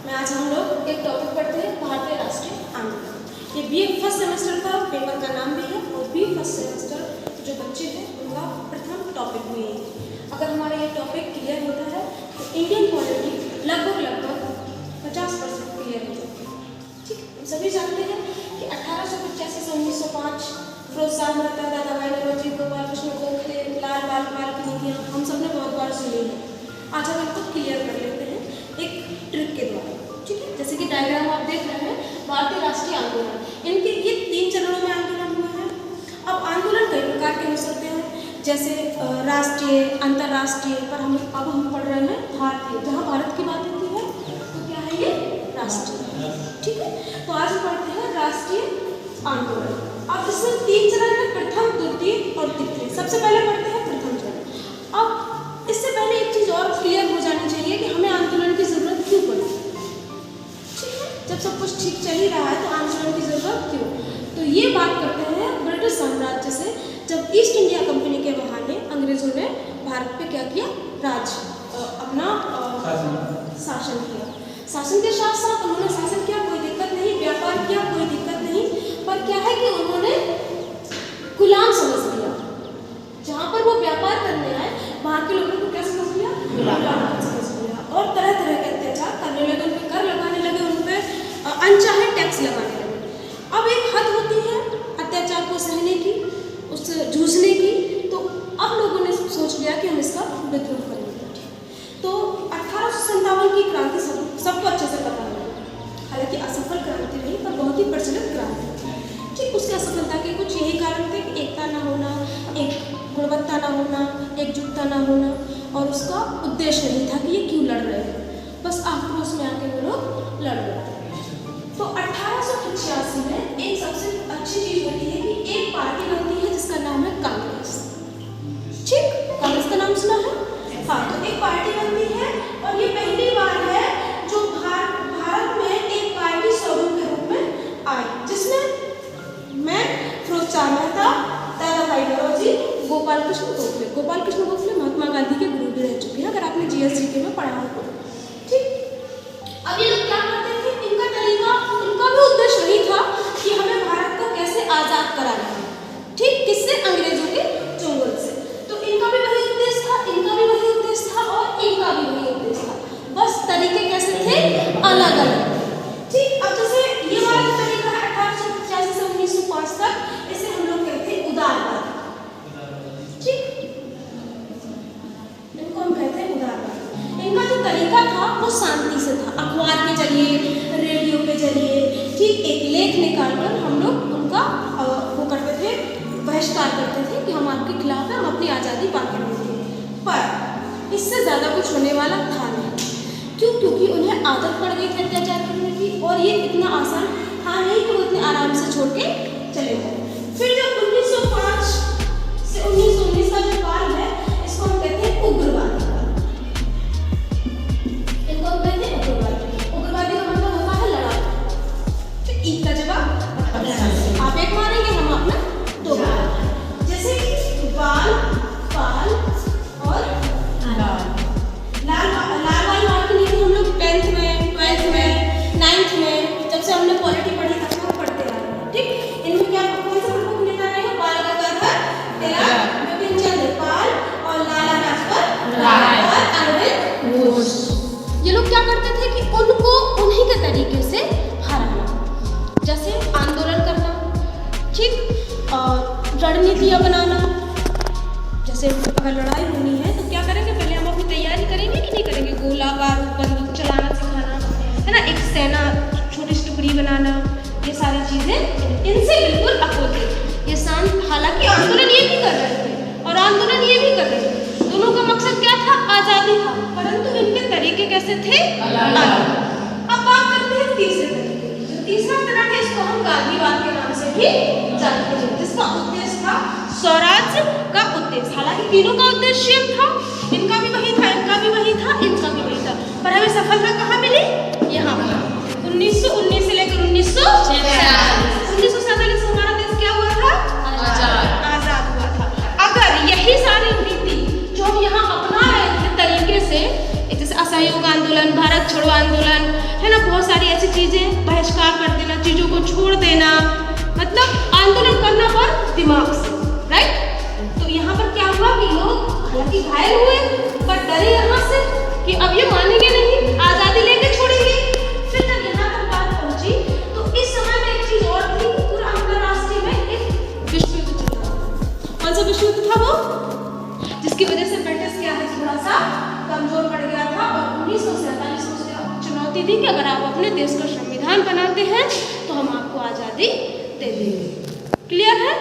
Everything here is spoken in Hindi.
में आज हम लोग एक टॉपिक पढ़ते हैं भारतीय राष्ट्रीय आंदोलन। ये BA फर्स्ट सेमेस्टर का पेपर का नाम भी है और BA फर्स्ट सेमेस्टर जो बच्चे हैं उनका प्रथम टॉपिक भी है। अगर हमारा ये टॉपिक क्लियर होता है तो इंडियन पॉलिटी लगभग 50% क्लियर हो जाती है। ठीक, हम सभी जानते हैं कि 1885 से 1905 फिरोज शाह मेहता, दादा भाई नौरोजी, गोपाल कृष्ण गोखले, लाल बाल की नीतियाँ हम सब ने बहुत बार सुनी है। आज हम इनको क्लियर कर लेते हैं एक ट्रिक के द्वारा। ठीक है, जैसे कि डायग्राम आप देख रहे हैं भारतीय राष्ट्रीय आंदोलन, इनके ये 3 चरणों में आंदोलन हुआ है। अब आंदोलन कई प्रकार के हो सकते हैं, जैसे राष्ट्रीय, अंतर्राष्ट्रीय, पर हम पढ़ रहे हैं भारतीय। जहाँ भारत की बात होती है तो क्या है ये राष्ट्रीय। ठीक है, तो आज हम पढ़ते हैं राष्ट्रीय आंदोलन। अब इसमें 3 चरण है, प्रथम, द्वितीय और तृतीय। सबसे पहले पढ़ते हैं प्रथम चरण। अब इससे पहले एक चीज़ और क्लियर हो जानी चाहिए कि हमें आंदोलन की ज़रूरत क्यों पड़ी। ठीक है, जब सब कुछ ठीक चल ही रहा है तो आंदोलन की ज़रूरत क्यों। तो ये बात करते हैं ब्रिटिश साम्राज्य से, जब ईस्ट इंडिया कंपनी के बहाने अंग्रेजों ने भारत पे क्या किया, अपना शासन किया। शासन के साथ साथ उन्होंने शासन किया, कोई दिक्कत नहीं, व्यापार किया, कोई दिक्कत नहीं, पर क्या है कि उन्होंने गुलाम समझ लिया। जहाँ पर वो व्यापार करने आए वहाँ के लोगों को क्या समझ लिया, गुलाम समझ लिया, और तरह तरह के अत्याचार करने लगे, उन पर कर लगाने लगे, उन पर अनचाहे टैक्स लगाने लगे। अब एक हद होती है अत्याचार को सहने की, उससे जूझने की, तो अब लोगों ने सोच लिया कि हम इसका विद्रोह करेंगे। तो 1857 की क्रांति सबको अच्छे से पता है, हालांकि असफल क्रांति रही पर बहुत ही प्रचलित क्रांति। ठीक, उसकी असफलता के कुछ यही कारण थे कि एकता न होना, एक गुणवत्ता न होना, एकजुटता न होना, और उसका उद्देश्य नहीं था कि ये क्यों लड़ रहे हैं, बस आक्रोश में आके वो लोग लड़ रहे थे। तो 1885 में एक सबसे अच्छी चीज़ होती है कि एक पार्टी बनती है जिसका नाम है कांग्रेस। ठीक, कांग्रेस का नाम सुना है? हाँ, तो एक पार्टी बनती है और ये पहली बार है जो भारत में एक पार्टी स्वरूप के रूप में आई, जिसमें मैं फिरोज शाह मेहता, दादा भाई नौरोजी, गोपाल कृष्ण गोखले महात्मा गांधी के गुरु भी रह चुके हैं, अगर आपने GSGK में पढ़ा हो तो। ठीक, अब ये लोग क्या करते थे, इनका तरीका, इनका भी उद्देश्य वही था कि हमें भारत को कैसे आज़ाद कराना है। ठीक, किससे, अंग्रेजों के चंगुल से। तो इनका भी वही उद्देश्य था, इनका भी वही उद्देश्य था और इनका भी वही उद्देश्य था, बस तरीके कैसे थे, अलग अलग। ठीक, अब जैसे ये वाला तरीका है 1885 से 1905 तक, इसे हम लोग कहते हैं उदारवाद। ठीक, इनको हम कहते हैं उदारवाद। इनका जो तरीका था वो शांति से था, अखबार के जरिए, रेडियो के जरिए, ठीक, एक लेख निकालकर हम लोग उनका वो करते थे, बहिष्कार करते थे कि हम आपके खिलाफ हैं, हम अपनी आज़ादी पाके रहेंगे। पर इससे ज़्यादा कुछ होने वाला था नहीं। क्यों? क्योंकि उन्हें आदत पड़ गई थी अत्याचार करने की, और ये इतना आसान था नहीं कि वो इतने आराम से छोड़ के चले गए। फिर जब 1905 से 1919 का जो काल है, इसको हम कहते हैं उग्रवाद। इनको हम कहते हैं उग्रवादी। उग्रवादी का मतलब होता है लड़ाई। तो ईद का जवाब आप एक मारेंगे, हम अपना 2 मारेंगे। जैसे बाल, पाल और लाल वाली बात की नीति हम लोग 10th में, 12th में, 9th में, जब से हमने पॉलिटी पढ़ी तब से हम पढ़ते आ रहे हैं। ठीक, इनमें क्या कौन सा प्रमुख नेता रहे हैं, बाल गंगाधर तिलक, बिपिन चंद्र पाल और लाला लाजपत राय और अरविंद घोष। ये लोग क्या करते थे कि उनको उन्हीं के तरीके से हराना, जैसे आंदोलन करना, ठीक, और रणनीतियाँ बनाना। जैसे अगर लड़ाई होनी है तो क्या करेंगे, पहले हम अपनी तैयारी करेंगे कि नहीं करेंगे, गोला बारूद बंदूक चलाना सिखाना है ना, एक सेना, छोटी सी टुकड़ी बनाना, ये सारी चीज़ें इनसे बिल्कुल अपोजिट। ये शांत, हालांकि आंदोलन ये भी कर रहे थे और आंदोलन ये भी कर रहे थे, दोनों का मकसद क्या था, आज़ादी था, परंतु इनके तरीके कैसे थे, अलग। अब बात करते हैं तीसरे तरीके की। जो तीसरा तरह है इसको हम गांधीवाद के नाम से भी जानते हैं, जिसका उद्देश्य था स्वराज्य का उद्देश्य। हालांकि तीनों का उद्देश्य था, इनका भी वही था, इनका भी वही था, इनका भी वही था, पर हमें सफलता कहाँ मिली, यहाँ पर 1919 से लेकर 1947 हमारा देश क्या हुआ था, आजाद हुआ था। अगर यही सारी नीति जो हम यहाँ अपना रहे थे तरीके से, जैसे असहयोग आंदोलन, भारत छोड़ो आंदोलन, है ना, बहुत सारी ऐसी चीज़ें, बहिष्कार कर देना, चीज़ों को छोड़ देना, मतलब आंदोलन करना पर दिमाग से, राइट। तो यहाँ पर क्या हुआ कि लोग हालांकि घायल हुए पर डरे यहाँ से कि अब ये मानेंगे नहीं, आज़ादी लेके छोड़ेंगे। फिर जब यहाँ तक बात पहुँची तो इस समय में एक चीज़ और थी, पूरा अंतर्राष्ट्रीय में एक विश्व युद्ध चल रहा था। कौन सा विश्व युद्ध था वो? जिसकी वजह से ब्रिटिश क्या है, थोड़ा सा कमजोर पड़ गया था। और 1947 में उसने चुनौती दी कि अगर आप अपने देश का संविधान बनाते हैं तो हम आपको आज़ादी दे देंगे। क्लियर है?